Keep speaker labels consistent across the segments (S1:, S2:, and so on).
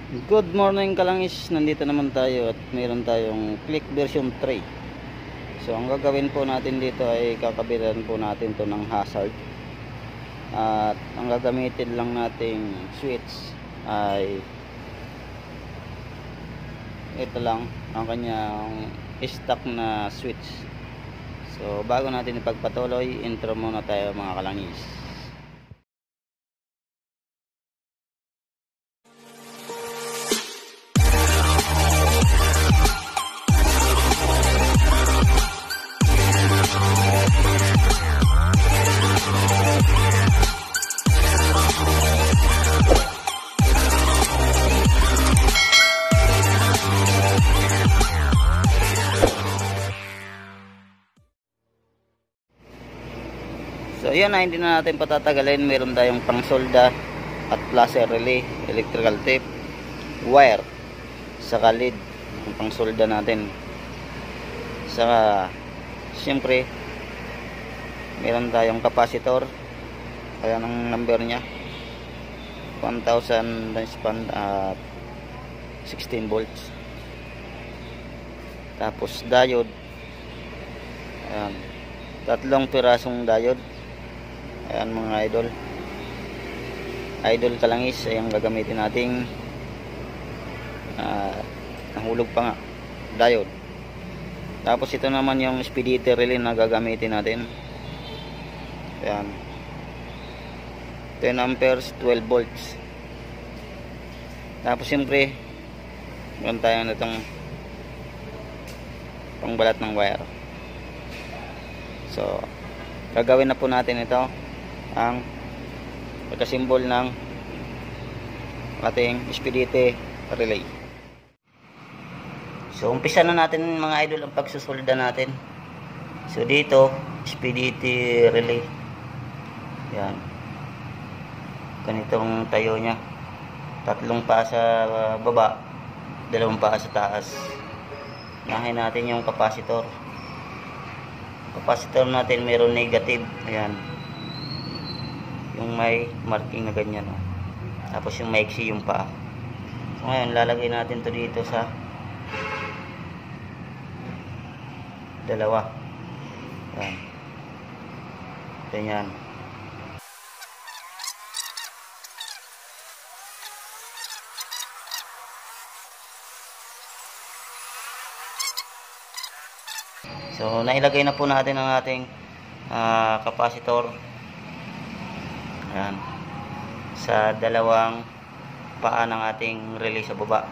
S1: Good morning kalangis, nandito naman tayo at mayroon tayong click version 3. So ang gagawin po natin dito ay kakabitan po natin to ng hazard. At ang gagamitin lang nating switch ay ito lang, ang kanyang stock na switch. So bago natin ipagpatuloy, intro muna tayo mga kalangis. So yun na, hindi na natin patatagalin. Meron tayong pangsolda at placer relay, electrical tape, wire, saka lead ang pangsolda natin. Saka siyempre meron tayong capacitor, kaya ng number nya 1000 span at 16 volts. Tapos diode, ayan, tatlong pirasong diode. Ayan mga idol kalangis, ay ang gagamitin nating nahulog pa nga diode. Tapos ito naman yung speedometer relay na gagamitin natin. Ayan, 10 amperes 12 volts. Tapos siyempre meron tayo na itong pangbalat ng wire. So gagawin na po natin ito, ang pagkasimbol ng ating speedometer relay. So umpisa na natin mga idol ang pagsusolda natin. So dito speedometer relay, yan, ganitong tayo nya, tatlong paa sa baba, dalawang paa sa taas. Unahin natin yung capacitor natin, meron negative, ayan, yung may marking na ganyan, oh. Tapos yung maiksi yung paa. So ngayon lalagay natin to dito sa dalawa, ayan, ganyan. So nailagay na po natin ang ating capacitor, ayan, sa dalawang paa ng ating relay sa baba.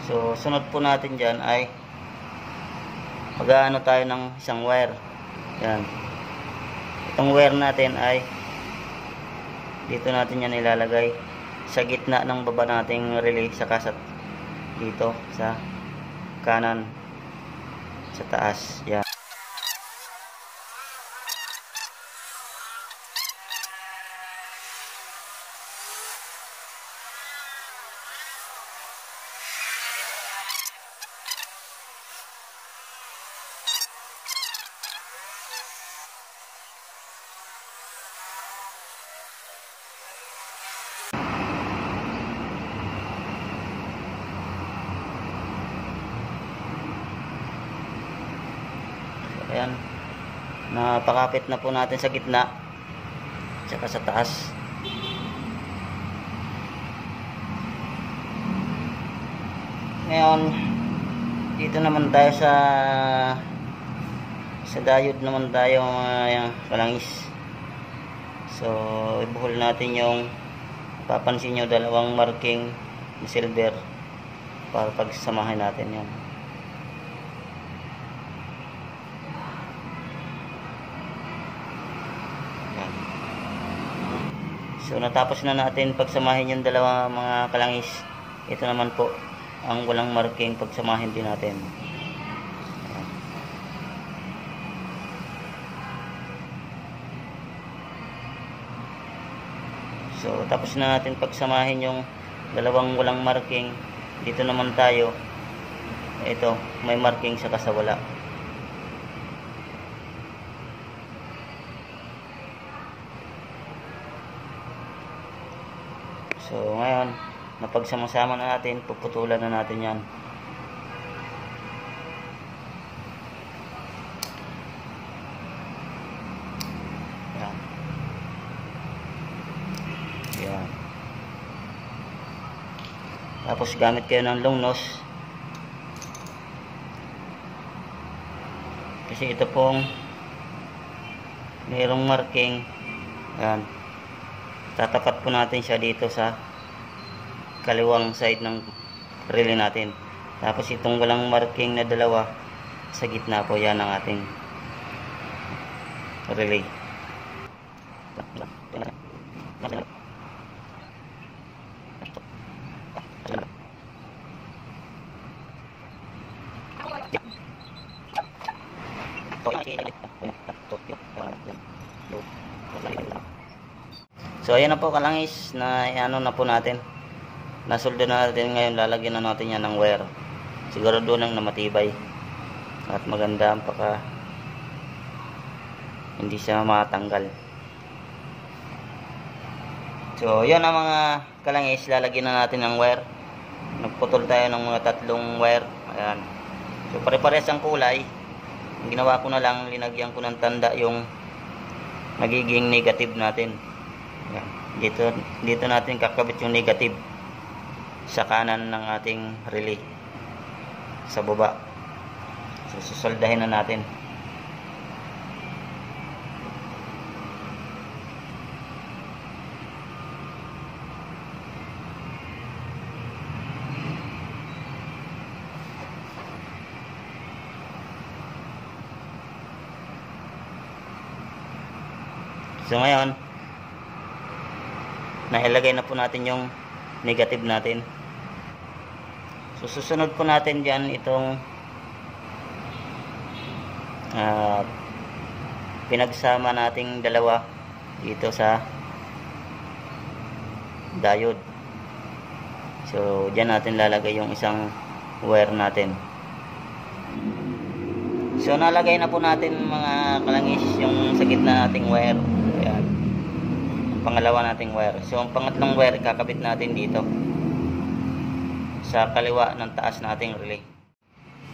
S1: So sunod po natin dyan ay mag-aano tayo ng isang wire. Ayan, itong wire natin ay dito natin yan ilalagay sa gitna ng baba nating relay, sa kasat dito sa kanan sa taas, yan. Ayan, napakapit na po natin sa gitna tsaka sa taas. Ngayon dito naman tayo sa diode naman tayo mga kalangis. So ibuhol natin yung, papansin nyo, dalawang marking na silver para pagsamahin natin yan. So natapos na natin pagsamahin yung dalawa mga kalangis. Ito naman po ang walang marking, pagsamahin din natin. So tapos na natin pagsamahin yung dalawang walang marking. Dito naman tayo, ito may marking sa kasawala. So ngayon, napagsama-sama na natin, puputulan na natin yan. Yan. Yan. Tapos gamit kayo ng long nose. Kasi ito pong mayroong marking. Yan. Tatapat po natin siya dito sa kaliwang side ng relay natin. Tapos itong walang marking na dalawa sa gitna po, yan ang ating relay. So ayan na po kalangis, na ano na po natin, nasolda na natin. Ngayon lalagyan na natin yan ng wire, sigurado lang na matibay at maganda, paka hindi siya matanggal. So yun ang mga kalangis, lalagyan na natin ng wire. Nagputol tayo ng mga 3 wire. Ayan. So pare-pares ang kulay. Ang ginawa ko na lang, linagyan ko ng tanda yung magiging negative natin. Ayan. Dito natin kakabit yung negative sa kanan ng ating relay sa baba. So susoldahin na natin. So ngayon, nailagay na po natin yung negative natin. So susunod po natin dyan itong pinagsama nating dalawa dito sa diode. So dyan natin lalagay yung isang wire natin. So nalagay na po natin mga kalangis yung sa gitna nating wire. Ayan. Pangalawa nating wire. So ang pangatlong wire kakabit natin dito sa kaliwa ng taas nating relay.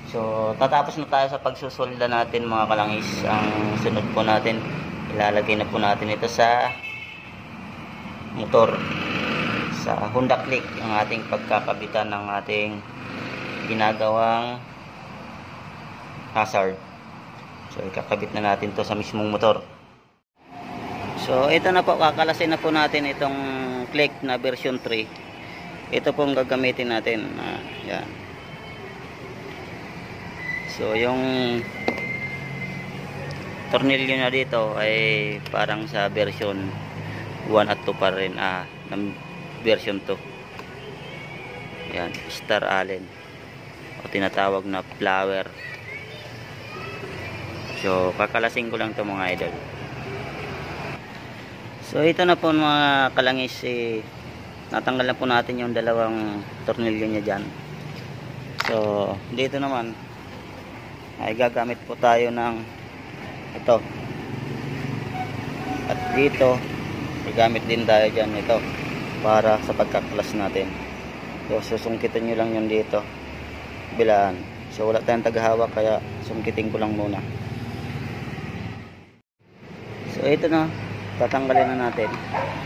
S1: So tatapos na tayo sa pagsusolda natin mga kalangis. Ang sunod po natin, ilalagay na po natin ito sa motor, sa Honda Click, ang ating pagkakabitan ng ating ginagawang hazard. So ikakabit na natin to sa mismong motor. So ito na po, kakalasin na po natin itong click na version 3. Ito pong gagamitin natin. Yan. So yung tornilyo na dito ay parang sa version 1 at 2 pa rin, ng version 2. Yan, Star Allen o tinatawag na flower. So kakalasin ko lang ito mga idol. So ito na po mga kalangis, natanggal na po natin yung dalawang tornilyo niya dyan. So dito naman ay gagamit po tayo ng ito, at dito gagamit din tayo dyan ito para sa pagkaklas natin. So susungkitin nyo lang yun dito bilaan. So wala tayong taghawak, kaya sungkitin ko lang muna. So ito na, tatanggalin na natin.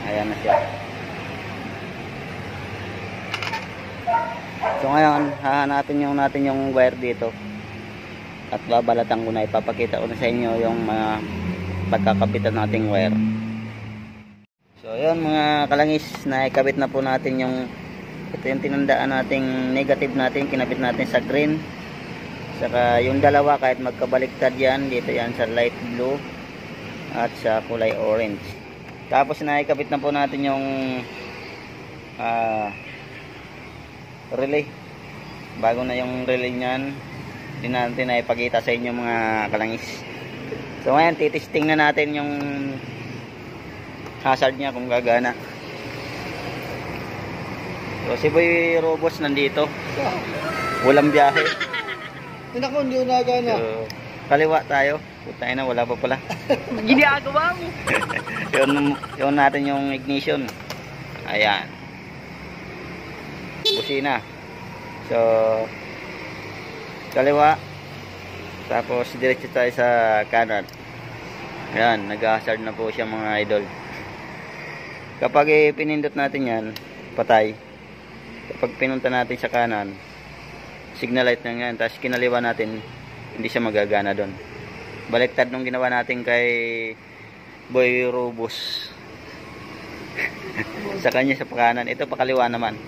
S1: Ayan na siya. So ngayon hahanapin natin yung wire dito at babalatan ko na, ipapakita ko na sa inyo yung mga pagkakabitan nating wire. So yun mga kalangis, naikabit na po natin ito yung tinandaan nating negative natin, kinabit natin sa green. Saka yung dalawa kahit magkabaliktad yan, dito yan sa light blue at sa kulay orange. Tapos naikabit na po natin yung relay. Bago na yung relay nyan, hindi natin na ipakita sa inyo mga kalangis. So ngayon titisting na natin yung hazard nya kung gagana. So si Boy Robos nandito, walang biyahe.
S2: Hindi ako, hindi nagana.
S1: So kaliwa tayo, putay na, wala pa pala.
S3: Ginagawa mo.
S1: yun natin yung ignition. Ayan. kusina. So, kaliwa. Tapos, diretso tayo sa kanan. Ayan, nag-hazard na po siya mga idol. Kapag pinindot natin yan, patay. Kapag pinunta natin sa kanan, signal light na yan. Tapos, kinaliwa natin, hindi siya magagana doon. Baliktad nung ginawa natin kay Boy Robos. Sa kanya sa pakanan, ito pakaliwa naman.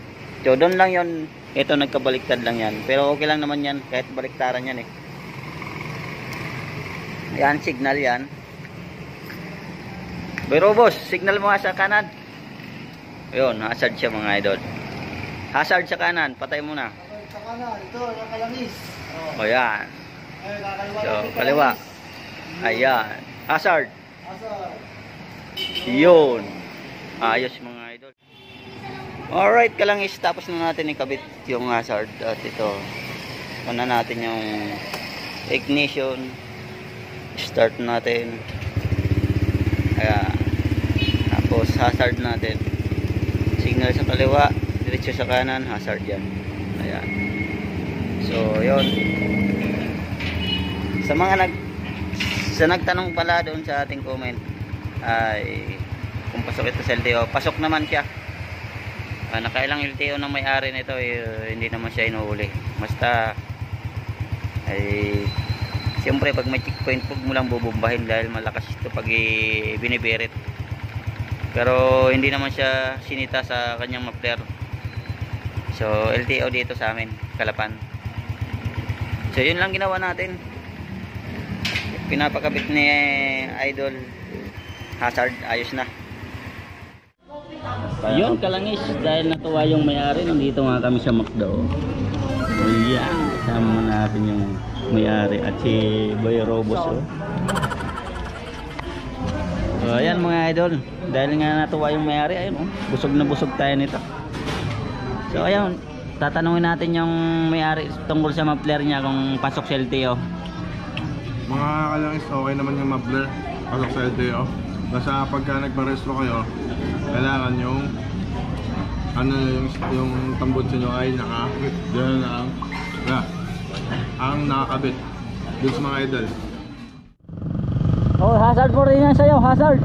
S1: So doon lang yon, ito nagkabaliktad lang yan, pero okay lang naman yan kahit baliktaran yan yan, signal yan. Boy Robos, signal mo nga sa kanan. Ayun, hazard siya mga idol. Hazard sa kanan, patay mo na.
S2: Sa kanan, ito, nakalangis.
S1: O yan.
S2: Ay, kakaliwa
S1: So
S2: natin
S1: kaliwa.
S2: kalangis.
S1: Ayan, hazard.
S2: Hazard.
S1: Yun. Ayos mga idol. Alright, kalangis. Tapos na natin ikabit yung hazard. At ito, una natin yung ignition. Start natin. Ayan. Tapos hazard natin. Signal sa kaliwa, diretso sa kanan, hazard yan. Ayan. So, yun. Sa nagtanong pala doon sa ating comment ay kung pasok ito sa LTO, pasok naman siya. Nakailang LTO ng may-ari nito, hindi naman siya inuuli. Basta ay siyempre pag may checkpoint, huwag mo lang bubumbahin dahil malakas ito pag binibirit. Pero hindi naman siya sinita sa kanyang muffler. So LTO dito sa amin, Kalapan. So yun lang ginawa natin. Pinapakabit ni Idol, hazard, ayos na. Yun, kalangis, dahil natuwa yung may-ari, nandito nga kami sa McDo. Yan, kasama natin yung may-ari at si Boy Robos. So ayan mga idol, dahil nga natuwa yung may-ari, ayun, busog na busog tayo nito. So ayan, tatanungin natin yung may-ari tungkol sa muffler niya kung pasok sa LTO.
S3: Mga kalangis, okay naman yung muffler, pasok sa LTO. Basta pagka nagparestro kayo, kailangan yung yung tambot sa inyo ay nakakabit. Diyan ang nakakabit dun sa mga idol.
S1: Oh, hazard mo rin yan sa'yo, hazard.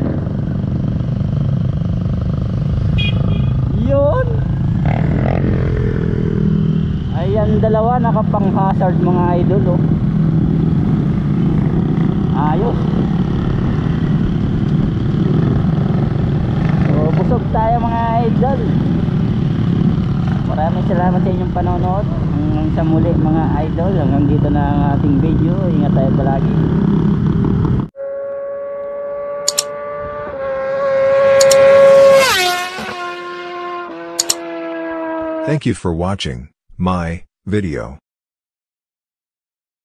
S1: Yun. Ayan, dalawa nakapang hazard mga idol, oh. Ayos. So, busog tayo mga idol. Maraming salamat sa inyong panonood. Hanggang sa muli mga idol. Hanggang dito na ang ating video. Ingat tayo palagi.
S4: Thank you for watching my video.